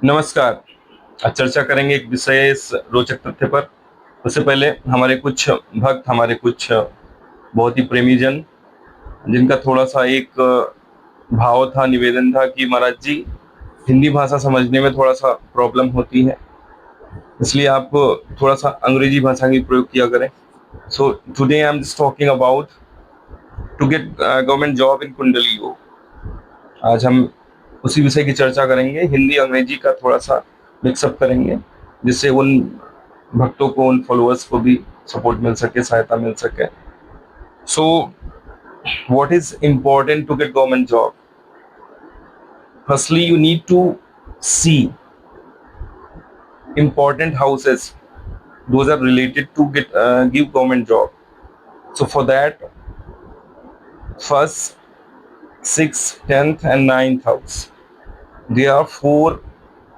नमस्कार। आज चर्चा करेंगे एक विशेष रोचक तथ्य पर। उससे पहले हमारे कुछ भक्त, हमारे कुछ बहुत ही प्रेमी जन, जिनका थोड़ा-सा एक भाव था, निवेदन था कि महाराज जी, हिंदी भाषा समझने में थोड़ा-सा प्रॉब्लम होती है, इसलिए आप थोड़ा-सा अंग्रेजी भाषा की प्रयोग किया करें। So today I am just talking about to get government job in kundli yog. आज हम उसी विषय की चर्चा करेंगे, हिंदी अंग्रेजी का थोड़ा-सा मिक्सअप करेंगे, जिससे उन भक्तों को, उन फॉलोअर्स को भी सपोर्ट मिल सके, सहायता मिल सके। So what is important to get government job? Firstly, you need to see important houses, those are related to get give government job. So for that, first, sixth, 10th and 9th house, they are four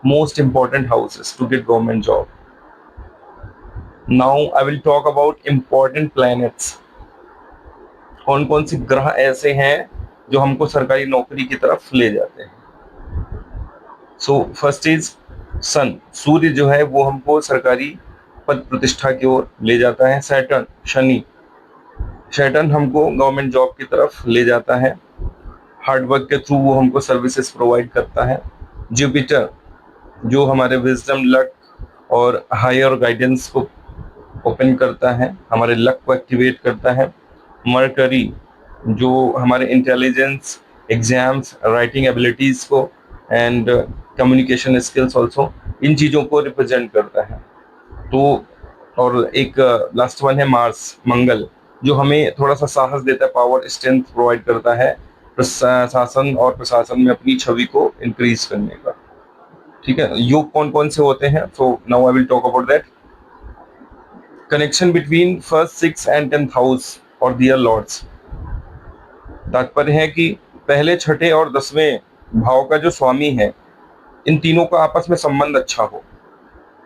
most important houses to get government job. Now I will talk about important planets. कौन कौन से ग्रह ऐसे हैं जो हमको सरकारी नौकरी की तरफ ले जाते हैं? सो फर्स्ट इज सन। सूर्य जो है वो हमको सरकारी पद प्रतिष्ठा की ओर ले जाता है। सैटर्न, शनि, सैटर्न हमको गवर्नमेंट जॉब की तरफ ले जाता है। हार्ड वर्क के थ्रू वो हमको सर्विसेज प्रोवाइड करता है। जुपिटर, जो हमारे विजडम, लक और हायर गाइडेंस को ओपन करता है, हमारे लक को एक्टिवेट करता है। मरकरी, जो हमारे इंटेलिजेंस, एग्जाम्स, राइटिंग एबिलिटीज को एंड कम्युनिकेशन स्किल्स ऑल्सो, इन चीज़ों को रिप्रेजेंट करता है। तो और एक लास्ट वन है मार्स, मंगल, जो हमें थोड़ा सा साहस देता है, पावर, स्ट्रेंथ प्रोवाइड करता है प्रशासन और प्रशासन में अपनी छवि को इंक्रीज करने का। ठीक है, योग कौन कौन से होते हैं? So now I will talk about that. Connection between first, six and 10th house और दियर लॉर्ड्स। तात्पर्य है कि पहले, छठे और 10वें भाव का जो स्वामी है, इन तीनों का आपस में संबंध अच्छा हो,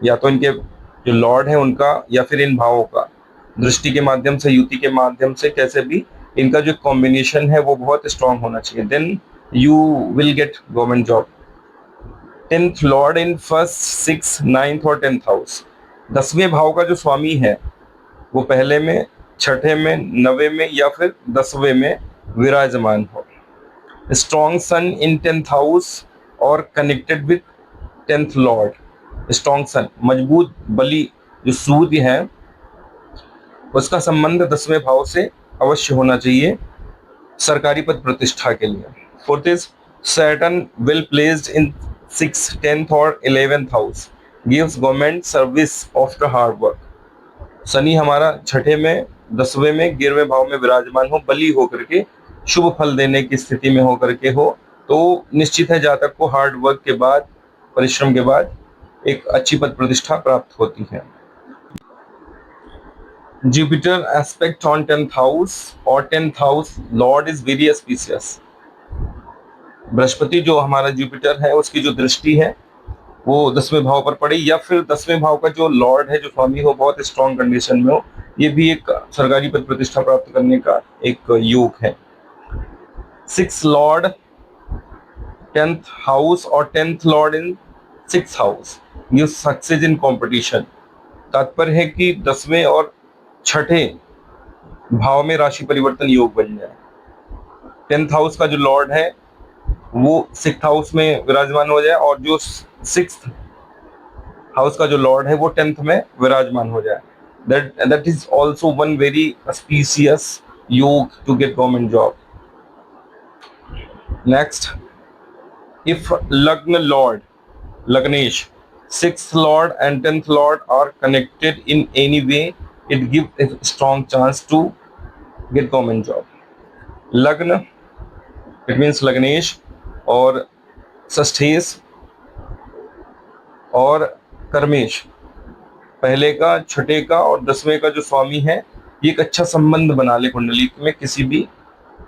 या तो इनके जो लॉर्ड है उनका, या फिर इन भावों का दृष्टि के माध्यम से, युति के माध्यम से, कैसे भी इनका जो कॉम्बिनेशन है वो बहुत स्ट्रांग होना चाहिए। Then you will get government job. 10th lord in first, six, 9th और 10th हाउस। 10वें भाव का जो स्वामी है वो पहले में, छठे में, 9वें में या फिर 10वें में विराजमान हो। Strong sun in 10th house और connected with 10th lord. Strong sun, मजबूत बली जो सूर्य है, उसका संबंध 10वें भाव से अवश्य होना चाहिए सरकारी पद प्रतिष्ठा के लिए। Fourth is Saturn well placed in 6th, 10th और 11th house gives government service after hard work. Shani हमारा छठे में, 10वें में, 11वें भाव में विराजमान हो, बली होकर के, शुभ फल देने की स्थिति में होकर के हो, तो निश्चित है जातक को हार्ड वर्क के बाद, परिश्रम के बाद एक अच्छी पद प्रतिष्ठा प्राप्त होती है। Jupiter aspect on 10th house और 10th house Lord is very auspicious. Brihaspati जो हमारा जुपिटर है, उसकी जो दृष्टि है वो 10वें भाव पर पड़े, या फिर 10वें भाव का जो लॉर्ड है, जो स्वामी हो, बहुत स्ट्रॉन्ग कंडीशन में हो, ये भी एक सरकारी पद प्रतिष्ठा प्राप्त करने का एक योग है। 6th लॉर्ड 10th हाउस और 10th लॉर्ड इन 6th हाउस ये सक्सेस इन कंपटीशन। तात्पर्य है कि 10वें और छठे भाव में राशि परिवर्तन योग बन जाए। 10th हाउस का जो लॉर्ड है वो 6th हाउस में विराजमान हो जाए, और जो 6th हाउस का जो लॉर्ड है वो 10th में विराजमान हो जाए। That is also one very auspicious yoga to get government job. Next, if lagna lord, lagnesh, 6th lord and 10th lord are connected in any way, it gives a strong chance to get government job। लग्न, it means लग्नेश और षष्ठेश और कर्मेश, पहले का, छठे का और 10वें का जो स्वामी है, ये एक अच्छा संबंध बना ले कुंडली में किसी भी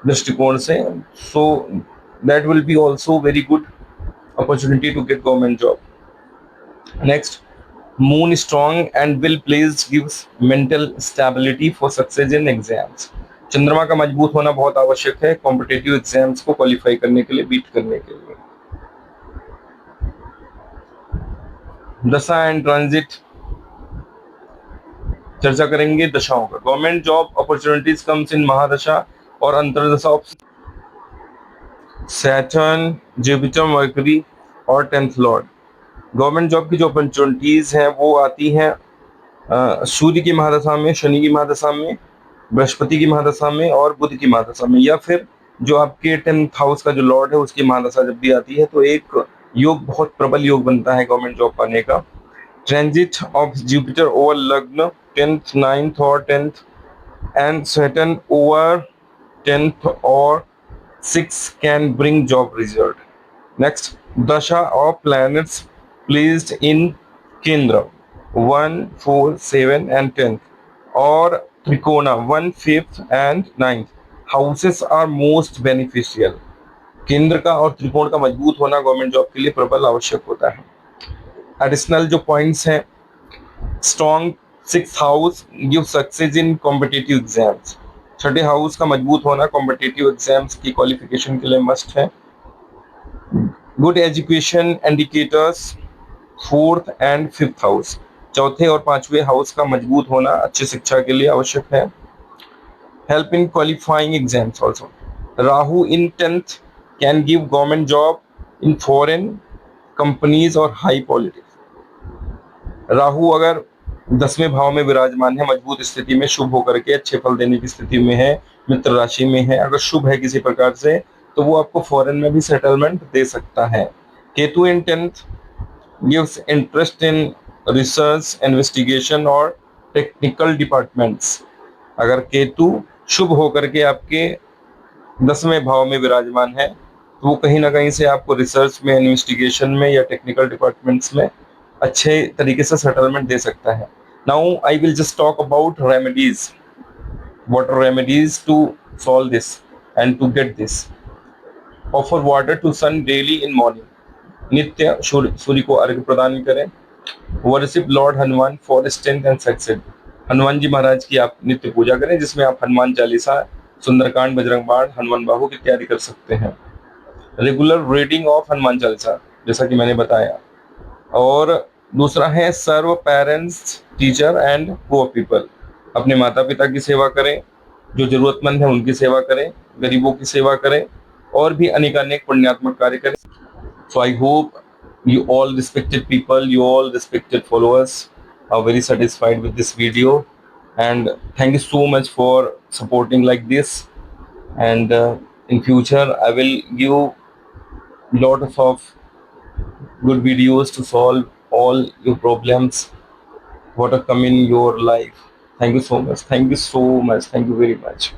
दृष्टिकोण से। So that will be also very good opportunity to get government job. Next, moon strong and well placed gives mental stability for success in exams. चंद्रमा का मजबूत होना बहुत आवश्यक है कॉम्पिटिटिव एग्जाम्स को क्वालिफाई करने के लिए, बीट करने के लिए। दशा एंड ट्रांजिट चर्चा करेंगे दशाओं का। Government job opportunities comes in mahadasha और antardasha of Saturn, Jupiter, Mercury और 10th लॉर्ड। गवर्नमेंट जॉब की जो अपॉर्चुनिटीज हैं वो आती हैं सूर्य की महादशा में, शनि की महादशा में, बृहस्पति की महादशा में और बुध की महादशा में, या फिर जो आपके 10th हाउस का जो लॉर्ड है उसकी महादशा जब भी आती है तो एक योग, बहुत प्रबल योग बनता है गवर्नमेंट जॉब पाने का। ट्रांजिट ऑफ जुपिटर ओवर लग्न 10th, 9th और 10th and Saturn over 10th और 6 can bring job result. Next, dasha of planets placed in kendra 1, 4, 7 and 10th और trikona 1, 5th and 9th houses are most beneficial. केंद्र का और त्रिकोण का मजबूत होना गवर्नमेंट जॉब के लिए प्रबल आवश्यक होता है। एडिशनल जो पॉइंट्स हैं, strong 6th house give success in competitive exams. छठे हाउस का मजबूत होना कॉम्पिटिटिव एग्जाम्स की क्वालिफिकेशन के लिए मस्ट है। Good education indicators 4th and 5th house. चौथे और पांचवें हाउस का मजबूत होना अच्छी शिक्षा के लिए आवश्यक है। Help in qualifying exams also. Rahu in 10th can give government job in foreign companies और हाई पॉलिटिक्स। राहु अगर 10वें भाव में विराजमान है, मजबूत स्थिति में, शुभ होकर के अच्छे फल देने की स्थिति में है, मित्र राशि में है, अगर शुभ है किसी प्रकार से, तो वो आपको फॉरेन में भी सेटलमेंट दे सकता है। केतु इन 10th gives interest in research, investigation और टेक्निकल डिपार्टमेंट्स। अगर केतु शुभ होकर के आपके 10वें भाव में विराजमान है तो वो कहीं ना कहीं से आपको रिसर्च में, इन्वेस्टिगेशन में या टेक्निकल डिपार्टमेंट्स में अच्छे तरीके से सेटलमेंट दे सकता है। Now I will just talk about remedies, what are remedies to solve this and to get this. Offer water to sun daily in morning. नित्य सूर्य को अर्घ्य प्रदान करें। Worship lord Hanuman for strength and success. Hanuman ji Maharaj की आप नित्य पूजा करें, जिसमें आप हनुमान चालीसा, सुंदरकांड, बजरंग बाण, हनुमान बाहु इत्यादि कर सकते हैं। Regular reading of Hanuman Chalisa, जैसा कि मैंने बताया। और दूसरा है serve parents, teacher and poor people. अपने माता पिता की सेवा करें, जो जरूरतमंद है उनकी सेवा करें, गरीबों की सेवा करें और भी अनेकानेक पुण्यात्मक कार्य करें। So I hope you all respected people, you all respected followers are very satisfied with this video, and thank you so much for supporting like this. And in future I will give lot of good videos to solve all your problems what are coming in your life. Thank you so much, thank you so much, thank you very much.